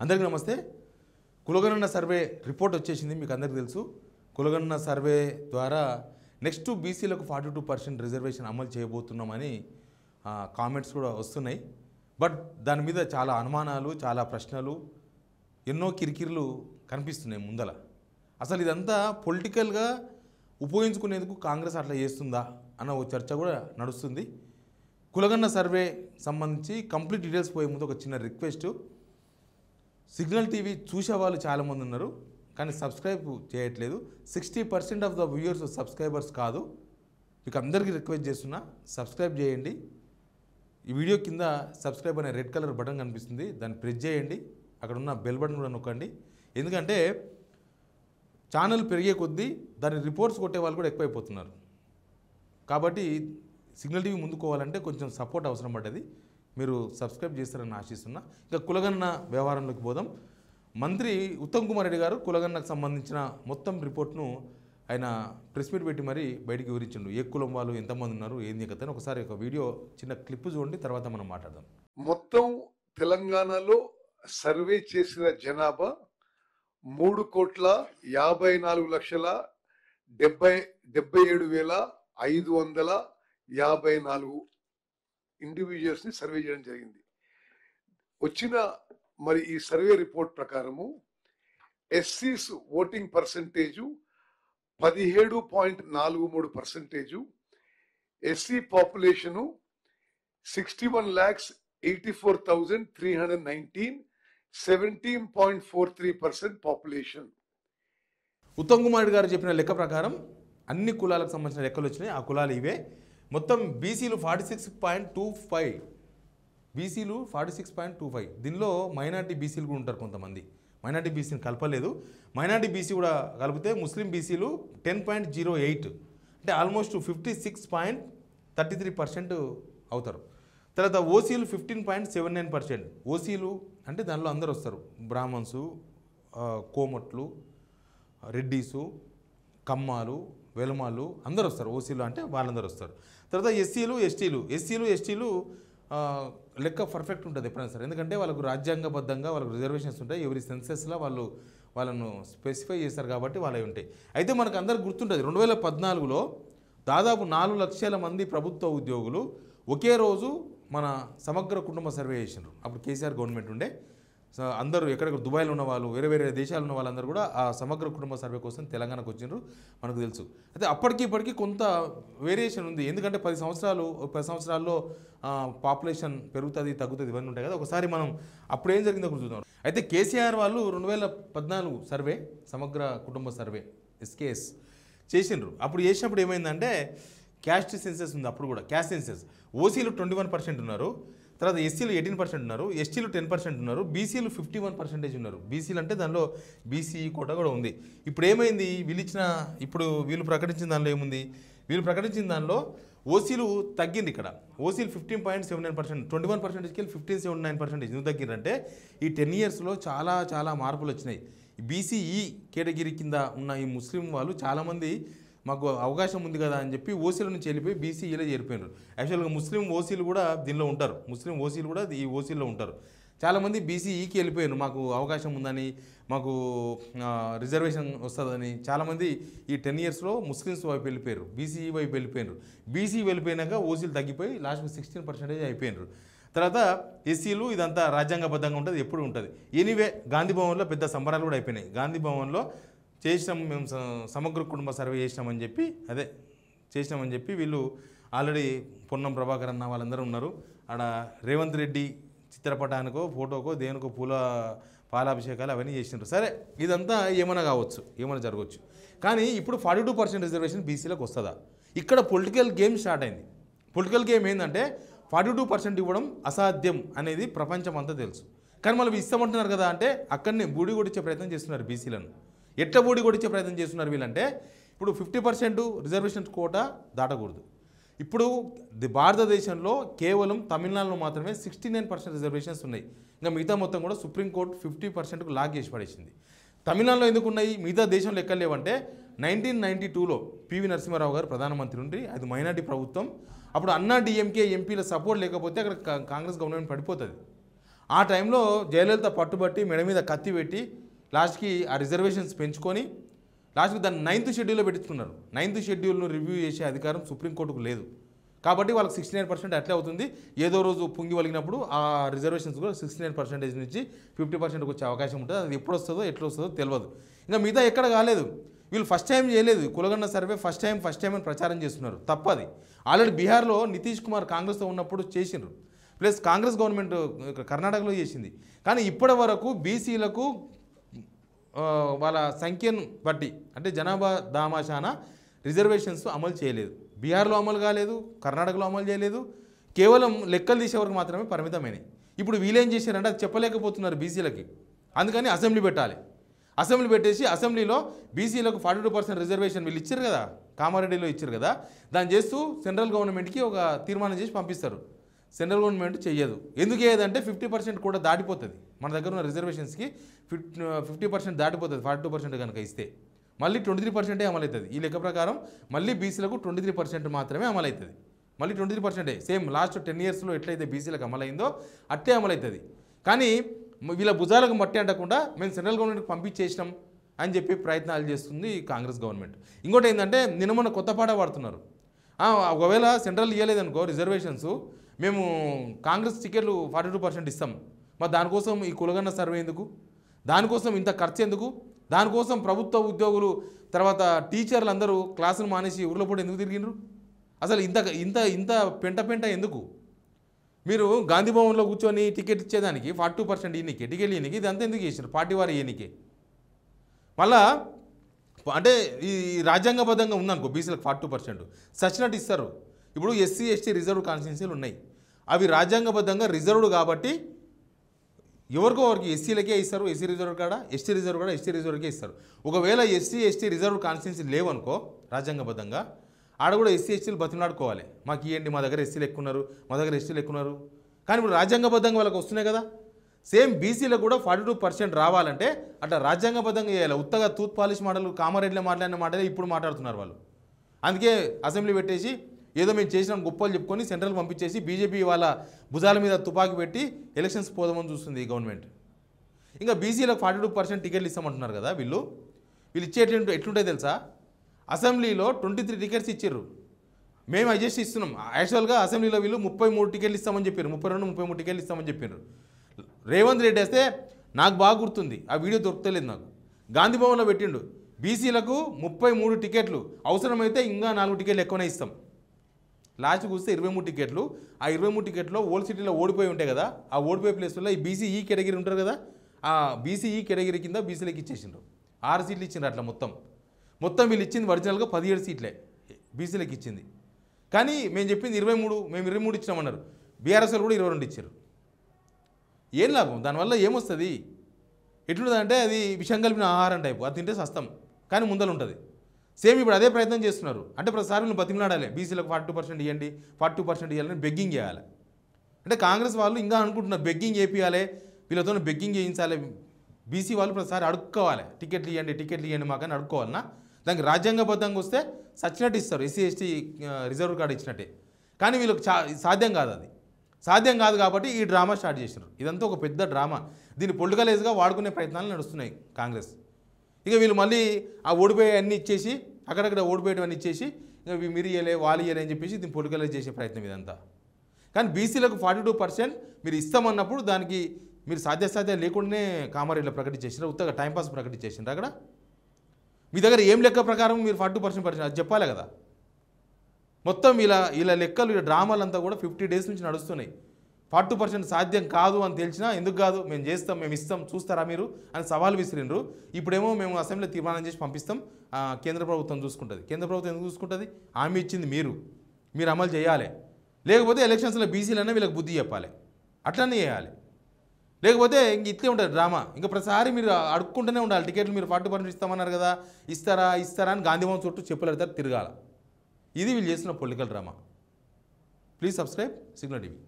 అందరికీ నమస్తే. కులగణన సర్వే రిపోర్ట్ వచ్చేసింది, మీకు అందరికీ తెలుసు. కులగణన సర్వే ద్వారా నెక్స్ట్ బీసీలకు 42% రిజర్వేషన్ అమలు చేయబోతున్నామని కామెంట్స్ కూడా వస్తున్నాయి. బట్ దాని మీద చాలా అనుమానాలు, చాలా ప్రశ్నలు, ఎన్నో కిరికిరులు కనిపిస్తున్నాయి ముందల. అసలు ఇదంతా పొలిటికల్గా ఉపయోగించుకునేందుకు కాంగ్రెస్ అట్లా చేస్తుందా అన్న ఒక చర్చ కూడా నడుస్తుంది. కులగణన సర్వే సంబంధించి కంప్లీట్ డీటెయిల్స్ పోయే ముందు ఒక చిన్న రిక్వెస్ట్. సిగ్నల్ టీవీ చూసే వాళ్ళు చాలామంది ఉన్నారు, కానీ సబ్స్క్రైబ్ చేయట్లేదు. 60% ఆఫ్ ద వ్యూయర్స్ సబ్స్క్రైబర్స్ కాదు. మీకు అందరికీ రిక్వెస్ట్ చేస్తున్నా, సబ్స్క్రైబ్ చేయండి. ఈ వీడియో కింద సబ్స్క్రైబ్ అనే రెడ్ కలర్ బటన్ కనిపిస్తుంది, దాన్ని ప్రెస్ చేయండి. అక్కడ ఉన్న బెల్ బటన్ కూడా నొక్కండి. ఎందుకంటే ఛానల్ పెరిగే కొద్దీ దాని రిపోర్ట్స్ కొట్టే వాళ్ళు కూడా ఎక్కువైపోతున్నారు. కాబట్టి సిగ్నల్ టీవీ ముందుకోవాలంటే కొంచెం సపోర్ట్ అవసరం పడ్డది. మీరు సబ్స్క్రైబ్ చేస్తారని ఆశిస్తున్నా. ఇక కులగణన వ్యవహారంలోకి పోదాం. మంత్రి ఉత్తమ్ కుమార్ రెడ్డి గారు కులగణనకు సంబంధించిన మొత్తం రిపోర్ట్ను ఆయన ప్రెస్ మీట్ పెట్టి మరీ బయటికి వివరించిండు. ఏ కులం వాళ్ళు ఎంతమంది ఉన్నారు, ఏంది కథ అని ఒకసారి ఒక వీడియో చిన్న క్లిప్ చూడండి, తర్వాత మనం మాట్లాడదాం. మొత్తం తెలంగాణలో సర్వే చేసిన జనాభా 3,54,77,554 ఇండివిజువల్స్ ని సర్వే చేయడం జరిగింది. వచ్చిన మరి ఈ సర్వే రిపోర్ట్ ప్రకారము ఎస్సీస్ voting percentage 17.43%, SC population 61,84,319, 17.43% population. Uttam Kumar Reddy garu చెప్పిన లెక్క ప్రకారం అన్ని కులాలకు సంబంధించిన లెక్కలు వచ్చినాయి. ఆ కులాలు ఇవే. మొత్తం బీసీలు 46.25, బీసీలు 46.25. దీనిలో మైనార్టీ బీసీలు కూడా ఉంటారు కొంతమంది. మైనార్టీ బీసీని కలపలేదు. మైనార్టీ బీసీ కూడా కలిపితే ముస్లిం బీసీలు 10.08, అంటే ఆల్మోస్ట్ 56.33% అవుతారు. తర్వాత ఓసీలు 15.79%. ఓసీలు అంటే దానిలో అందరూ వస్తారు, బ్రాహ్మణ్సు, కోమట్లు, రెడ్డీసు, కమ్మాలు, వెలమాలు అందరూ వస్తారు. ఓసీలు అంటే వాళ్ళందరూ వస్తారు. తర్వాత ఎస్సీలు ఎస్టీలు లెక్క పర్ఫెక్ట్ ఉంటుంది ఎప్పుడైనా సరే, ఎందుకంటే వాళ్ళకు రాజ్యాంగబద్ధంగా వాళ్ళకు రిజర్వేషన్స్ ఉంటాయి. ఎవరి సెన్సెస్లో వాళ్ళను స్పెసిఫై చేస్తారు కాబట్టి వాళ్ళవి ఉంటాయి. అయితే మనకు అందరికి గుర్తుంటుంది, 2014లో దాదాపు 4 లక్షల మంది ప్రభుత్వ ఉద్యోగులు ఒకే రోజు మన సమగ్ర కుటుంబ సర్వే చేసినారు. అప్పుడు కేసీఆర్ గవర్నమెంట్ ఉండే. సో అందరూ ఎక్కడెక్కడ దుబాయ్లో ఉన్న వాళ్ళు, వేరే వేరే దేశాలు ఉన్న వాళ్ళందరూ కూడా ఆ సమగ్ర కుటుంబ సర్వే కోసం తెలంగాణకు వచ్చినారు, మనకు తెలుసు. అయితే అప్పటికి ఇప్పటికీ కొంత వేరియేషన్ ఉంది. ఎందుకంటే 10 సంవత్సరాల్లో పాపులేషన్ పెరుగుతుంది, తగ్గుతుంది, ఇవన్నీ ఉంటాయి కదా. ఒకసారి మనం అప్పుడు ఏం జరిగిందో ఒకటి చూద్దాం. అయితే కేసీఆర్ వాళ్ళు 2014 సర్వే, సమగ్ర కుటుంబ సర్వే ఎస్కేఎస్ చేసిండ్రు. అప్పుడు చేసినప్పుడు ఏమైందంటే క్యాస్ట్ సెన్సెస్ ఉంది. అప్పుడు కూడా క్యాస్ట్ సెన్సెస్ ఓసీలు 21% ఉన్నారు, తర్వాత ఎస్సీలు 18% ఉన్నారు, ఎస్టీలు 10% ఉన్నారు, బీసీలు 51% ఉన్నారు. బీసీలు అంటే దానిలో బీసీ కోట కూడా ఉంది. ఇప్పుడు ఏమైంది, వీళ్ళు ప్రకటించిన దానిలో ఏముంది, వీళ్ళు ప్రకటించిన దానిలో ఓసీలు తగ్గింది. ఇక్కడ ఓసీలు 15.79%, 21%కి 15.79% ఎందుకు తగ్గిందంటే ఈ 10 ఇయర్స్లో చాలా చాలా మార్పులు వచ్చినాయి. బీసీఈ కేటగిరీ కింద ఉన్న ఈ ముస్లిం వాళ్ళు చాలామంది మాకు అవకాశం ఉంది కదా అని చెప్పి ఓసీల నుంచి వెళ్ళిపోయి బీసీఈలో చేరిపోయినారు. యాక్చువల్గా ముస్లిం ఓసీలు కూడా దీనిలో ఉంటారు, ముస్లిం ఓసీలు కూడా ఈ ఓసీలో ఉంటారు. చాలామంది బీసీఈకి వెళ్ళిపోయారు, మాకు అవకాశం ఉందని, మాకు రిజర్వేషన్ వస్తుందని. చాలామంది ఈ 10 ఇయర్స్లో ముస్లిమ్స్ వైపు వెళ్ళిపోయారు, బీసీఈ వైపు వెళ్ళిపోయినారు. బీసీ వెళ్ళిపోయినాక ఓసీలు తగ్గిపోయి లాస్ట్కి 16% అయిపోయినారు. తర్వాత ఎస్సీలు ఇదంతా రాజ్యాంగబద్ధంగా ఉంటుంది, ఎప్పుడు ఉంటుంది. ఎనీవే గాంధీ భవన్లో పెద్ద సంబరాలు కూడా అయిపోయినాయి. గాంధీ భవన్లో చేసినాం, మేము సమగ్ర కుటుంబ సర్వే చేసినామని చెప్పి వీళ్ళు ఆల్రెడీ పొన్నం ప్రభాకర్ అన్న వాళ్ళందరూ ఉన్నారు. ఆడ రేవంత్ రెడ్డి చిత్రపటానికో ఫోటోకో దేనికో పాలాభిషేకాలు అవన్నీ చేసినారు. సరే, ఇదంతా ఏమైనా కావచ్చు, ఏమైనా జరగవచ్చు. కానీ ఇప్పుడు 42% రిజర్వేషన్ బీసీలకు వస్తుందా? ఇక్కడ పొలిటికల్ గేమ్ స్టార్ట్ అయింది. పొలిటికల్ గేమ్ ఏంటంటే 42% ఇవ్వడం అసాధ్యం అనేది ప్రపంచం అంతా తెలుసు. కానీ మళ్ళీ ఇస్తామంటున్నారు కదా అంటే అక్కడనే బూడి కొట్టించే ప్రయత్నం చేస్తున్నారు బీసీలను. ఎట్లా బూడి కొట్టించే ప్రయత్నం చేస్తున్నారు వీళ్ళంటే, ఇప్పుడు 50% రిజర్వేషన్ కోటా దాటకూడదు. ఇప్పుడు భారతదేశంలో కేవలం తమిళనాడులో మాత్రమే 69% రిజర్వేషన్స్ ఉన్నాయి. ఇంకా మిగతా మొత్తం కూడా సుప్రీంకోర్టు 50%కు లాక్ చేసి పడేసింది. తమిళనాడులో ఎందుకు ఉన్నాయి, మిగతా దేశంలో ఎక్కడ లేవంటే 1992లో పివి నరసింహారావు గారు ప్రధానమంత్రి ఉండి, అది మైనార్టీ ప్రభుత్వం. అప్పుడు అన్నా డిఎంకే ఎంపీల సపోర్ట్ లేకపోతే అక్కడ కాంగ్రెస్ గవర్నమెంట్ పడిపోతుంది. ఆ టైంలో జయలలిత పట్టుబట్టి మెడ మీద కత్తి పెట్టి లాస్ట్కి ఆ రిజర్వేషన్స్ పెంచుకొని లాస్ట్కి దాన్ని 9th షెడ్యూల్లో పెట్టించుకున్నారు. 9th షెడ్యూల్ను రివ్యూ చేసే అధికారం సుప్రీంకోర్టుకు లేదు. కాబట్టి వాళ్ళకి 69% అట్లే అవుతుంది. ఏదో రోజు పొంగి వలిగినప్పుడు ఆ రిజర్వేషన్స్ కూడా 69% నుంచి 50%కి వచ్చే అవకాశం ఉంటుంది. అది ఎప్పుడు వస్తుందో ఎట్లా వస్తుందో తెలియదు. ఇంకా మిగతా ఎక్కడ కాలేదు. వీళ్ళు ఫస్ట్ టైం చేయలేదు. కులగన్న సర్వే ఫస్ట్ టైం అని ప్రచారం చేస్తున్నారు. తప్పది. ఆల్రెడీ బీహార్లో నితీష్ కుమార్ కాంగ్రెస్తో ఉన్నప్పుడు చేసిండ్రు. ప్లస్ కాంగ్రెస్ గవర్నమెంట్ కర్ణాటకలో చేసింది. కానీ ఇప్పటి వరకు బీసీలకు వాళ్ళ సంఖ్యను బట్టి అంటే జనాభా దామాషాన రిజర్వేషన్స్ అమలు చేయలేదు. బీహార్లో అమలు కాలేదు, కర్ణాటకలో అమలు చేయలేదు. కేవలం లెక్కలు తీసే వరకు మాత్రమే పరిమితమైనవి. ఇప్పుడు వీళ్ళేం చేశారంటే అది చెప్పలేకపోతున్నారు బీసీలకి. అందుకని అసెంబ్లీ పెట్టాలి. అసెంబ్లీ పెట్టేసి అసెంబ్లీలో బీసీలకు 42% రిజర్వేషన్ వీళ్ళు ఇచ్చారు కదా, కామారెడ్డిలో ఇచ్చారు కదా, దాన్ని చేస్తూ సెంట్రల్ గవర్నమెంట్కి ఒక తీర్మానం చేసి పంపిస్తారు. సెంట్రల్ గవర్నమెంట్ చెయ్యదు. ఎందుకు చేయదంటే 50% కూడా దాటిపోతుంది. మన దగ్గర ఉన్న రిజర్వేషన్స్కి 50% దాటిపోతుంది 42% కనుక ఇస్తే. మళ్ళీ 23% అమలవుతుంది. ఈ లెక్క ప్రకారం మళ్ళీ బీసీలకు 23% మాత్రమే అమలవుతుంది. మళ్ళీ 23% సేమ్ లాస్ట్ 10 ఇయర్స్లో ఎట్లయితే బీసీలకు అమలైందో అట్టే అమలవుతుంది. కానీ వీళ్ళ భుజాలకు మట్టి అంటకుండా మేము సెంట్రల్ గవర్నమెంట్కి పంపించేసినాం అని చెప్పి ప్రయత్నాలు చేస్తుంది కాంగ్రెస్ గవర్నమెంట్. ఇంకోటి ఏంటంటే నిన్న మొన్న కొత్త పాట పాడుతున్నారు. ఒకవేళ సెంట్రల్ ఇవ్వలేదనుకో రిజర్వేషన్స్, మేము కాంగ్రెస్ టికెట్లు 42% ఇస్తాం. మరి దానికోసం ఈ కులగన్న సర్వే ఎందుకు? దానికోసం ఇంత ఖర్చు ఎందుకు? దానికోసం ప్రభుత్వ ఉద్యోగులు తర్వాత టీచర్లు అందరూ క్లాసులు మానేసి ఊర్లో పూట ఎందుకు తిరిగిండ్రు? అసలు ఇంత ఇంత ఇంత పెంట ఎందుకు? మీరు గాంధీ భవన్లో కూర్చొని టికెట్ ఇచ్చేదానికి 42% ఈయనకి టికెట్ ఈయనకి ఇదంతా ఎందుకు చేశారు? పార్టీ వారి ఈయనకి మళ్ళా అంటే ఈ రాజ్యాంగబద్ధంగా ఉందనుకో బీసీలకు 42% సచ్చినట్టు ఇస్తారు. ఇప్పుడు ఎస్సీ ఎస్టీ రిజర్వ్ కాన్స్టిట్యున్సీలు ఉన్నాయి. అవి రాజ్యాంగబద్ధంగా రిజర్వ్డ్ కాబట్టి ఎవరికో ఎవరికి ఎస్సీలకే ఇస్తారు ఎస్సీ రిజర్వ్ కాడ, ఎస్టీ రిజర్వ్ కాడ ఎస్టీ రిజర్వ్కే ఇస్తారు. ఒకవేళ ఎస్సీ ఎస్టీ రిజర్వ్ కాన్స్టిట్యున్సీ లేవనుకో రాజ్యాంగబద్ధంగా ఆడ కూడా ఎస్సీ ఎస్టీలు బతిమలాడుకోవాలి. మాకు ఇవ్వండి, మా దగ్గర ఎస్సీలు ఎక్కున్నారు, మా దగ్గర ఎస్టీలు ఎక్కున్నారు. కానీ ఇప్పుడు రాజ్యాంగబద్ధంగా వాళ్ళకి వస్తున్నాయి కదా. సేమ్ బీసీలకు కూడా 42% రావాలంటే అట్లా రాజ్యాంగబద్ధంగా చేయాలి. ఉత్తగా తూత్ పాలిష్ మాటలు కామారెడ్డిలో మాట్లాడిన మాటలే ఇప్పుడు మాట్లాడుతున్నారు వాళ్ళు. అందుకే అసెంబ్లీ పెట్టేసి ఏదో మేము చేసిన గొప్పలు చెప్పుకొని సెంట్రల్ పంపించేసి బీజేపీ వాళ్ళ భుజాల మీద తుపాకీ పెట్టి ఎలక్షన్స్ పోదామని చూస్తుంది ఈ గవర్నమెంట్. ఇంకా బీసీలకు 42% టికెట్లు ఇస్తామంటున్నారు కదా వీళ్ళు ఇచ్చేటువంటి ఎట్లుంటాయి తెలుసా? అసెంబ్లీలో 23 టికెట్స్ ఇచ్చారు. మేము అడ్జస్ట్ ఇస్తున్నాం. యాక్చువల్గా అసెంబ్లీలో వీళ్ళు 33 టికెట్లు ఇస్తామని చెప్పారు. 32-33 టికెట్లు ఇస్తామని చెప్పారు. రేవంత్ రెడ్డి వేస్తే నాకు బాగా గుర్తుంది, ఆ వీడియో దొరుకుతలేదు నాకు. గాంధీ భవన్లో పెట్టిండు బీసీలకు 33 టికెట్లు, అవసరమైతే ఇంకా 4 టికెట్లు ఎక్కువనే ఇస్తాం. లాస్ట్ చూస్తే 23 టికెట్లు. ఆ 23 టికెట్లో ఓల్డ్ సిటీలో ఓడిపోయి ఉంటాయి కదా, ఆ ఓడిపోయే ప్లేస్లో ఈ బీసీఈ కేటగిరీ ఉంటారు కదా, ఆ బీసీఈ కేటగిరీ కింద బీసీలకు ఇచ్చేసిండ్రు. 6 సీట్లు ఇచ్చిండ్రు. అట్లా మొత్తం వీళ్ళు ఇచ్చింది ఒరిజినల్గా 17 సీట్లే బీసీలకు ఇచ్చింది. కానీ మేము చెప్పింది 23, మేము 23 ఇచ్చినామన్నారు. బీఆర్ఎస్ కూడా 22 ఇచ్చారు. ఏం లాభం? దానివల్ల ఏమొస్తుంది? ఎట్లుంటుందంటే అది విషం కలిపిన ఆహారం టైపు. అది తింటే సస్తం కానీ ముందలు ఉంటుంది. సేమ్ ఇప్పుడు అదే ప్రయత్నం చేస్తున్నారు. అంటే ప్రతిసారి వీళ్ళు బతిమలాడాలి, బీసీలకు 42% ఇవ్వండి, 42% ఇవ్వాలని బెగ్గింగ్ చేయాలి. అంటే కాంగ్రెస్ వాళ్ళు ఇంకా అనుకుంటున్నారు బెగ్గింగ్ చేపియాలి, వీళ్ళతో బెగ్గింగ్ చేయించాలి. బీసీ వాళ్ళు ప్రతిసారి అడుక్కోవాలి, టికెట్లు ఇవ్వండి మాకని అడుక్కోవాలన్నా. దానికి రాజ్యాంగబద్ధంగా వస్తే సచ్చినట్టు ఇస్తారు, ఎస్సీ ఎస్టీ రిజర్వ్ కార్డు ఇచ్చినట్టే. కానీ వీళ్ళకి సాధ్యం కాదు. అది సాధ్యం కాదు కాబట్టి ఈ డ్రామా స్టార్ట్ చేశారు. ఇదంతా ఒక పెద్ద డ్రామా. దీన్ని పొలిటికలైజ్గా వాడుకునే ప్రయత్నాలు నడుస్తున్నాయి కాంగ్రెస్. ఇక వీళ్ళు మళ్ళీ ఆ ఓడిపోయే అన్నీ ఇచ్చేసి అక్కడక్కడ ఓడిపోయేవన్నీ ఇచ్చేసి ఇక మీరు ఇయ్యలే వాళ్ళు ఇయ్యలే అని చెప్పేసి దీన్ని పొలిటికలైజ్ చేసే ప్రయత్నం ఇదంతా. కానీ బీసీలకు 42% మీరు ఇస్తామన్నప్పుడు దానికి మీరు సాధ్యాసాధ్యాలు లేకుండానే కామారెడ్డిలో ప్రకటించేసినారు, ఉత్తగా టైంపాస్ ప్రకటించేసినారు. అక్కడ మీ దగ్గర ఏం లెక్క ప్రకారం మీరు 42% అది చెప్పాలి కదా. మొత్తం ఇలా లెక్కలు డ్రామాలు అంతా కూడా 50 డేస్ నుంచి నడుస్తున్నాయి. 42% సాధ్యం కాదు అని తెలిసినా ఎందుకు కాదు, మేము చేస్తాం, మేము ఇస్తాం, చూస్తారా మీరు అని సవాల్ విసిరిండ్రు. ఇప్పుడేమో మేము అసెంబ్లీలో తీర్మానం చేసి పంపిస్తాం, కేంద్ర ప్రభుత్వం చూసుకుంటుంది. కేంద్ర ప్రభుత్వం ఎందుకు చూసుకుంటుంది? హామీ ఇచ్చింది మీరు అమలు చేయాలి. లేకపోతే ఎలక్షన్స్లో బీసీలన్నా వీళ్ళకి బుద్ధి చెప్పాలి, అట్లనే చేయాలి. లేకపోతే ఇంక ఇట్లే ఉంటుంది డ్రామా. ఇంకా ప్రతిసారి మీరు అడుక్కుంటూనే ఉండాలి. టికెట్లు మీరు 40% ఇస్తామన్నారు కదా, ఇస్తారా అని గాంధీభవన్ చుట్టూ చెప్పులు పెడతారు, తిరగాల. ఇది వీళ్ళు చేసిన political drama. Please subscribe signal TV.